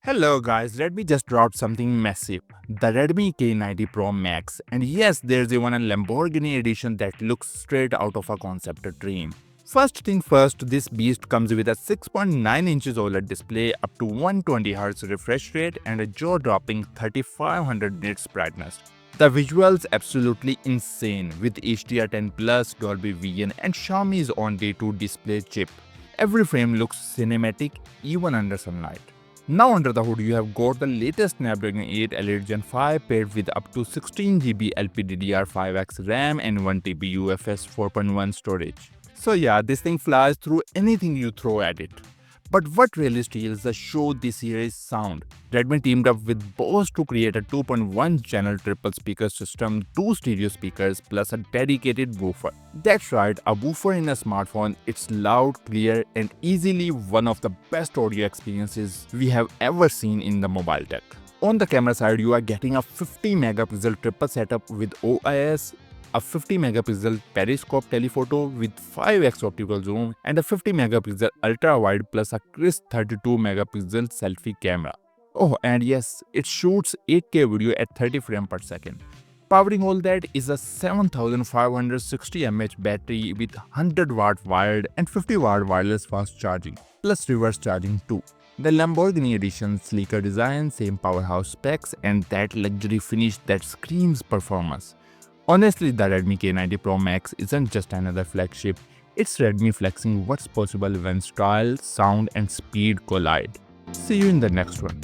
Hello guys, Redmi just dropped something massive, the Redmi K90 Pro Max, and yes, there's even a Lamborghini Edition that looks straight out of a concept dream. First thing first, this beast comes with a 6.9 inches OLED display up to 120Hz refresh rate and a jaw-dropping 3500 nits brightness. The visuals absolutely insane with HDR10 Plus, Dolby Vision and Xiaomi's own D2 display chip. Every frame looks cinematic even under sunlight. Now under the hood you have got the latest Snapdragon 8 Elite Gen 5 paired with up to 16GB LPDDR5X RAM and 1TB UFS 4.1 storage. So yeah, this thing flies through anything you throw at it. But what really steals the show this year is sound. Redmi teamed up with Bose to create a 2.1 channel triple speaker system, 2 stereo speakers plus a dedicated woofer. That's right, a woofer in a smartphone. It's loud, clear and easily one of the best audio experiences we have ever seen in the mobile tech. On the camera side, you are getting a 50 megapixel triple setup with OIS, a 50 megapixel periscope telephoto with 5x optical zoom and a 50 megapixel ultra wide plus a crisp 32 megapixel selfie camera. Oh, and yes, it shoots 8K video at 30 frames per second. Powering all that is a 7560 mAh battery with 100 watt wired and 50 watt wireless fast charging, plus reverse charging too. The Lamborghini Edition sleeker design, same powerhouse specs and that luxury finish that screams performance. Honestly, the Redmi K90 Pro Max isn't just another flagship, it's Redmi flexing what's possible when style, sound and speed collide. See you in the next one.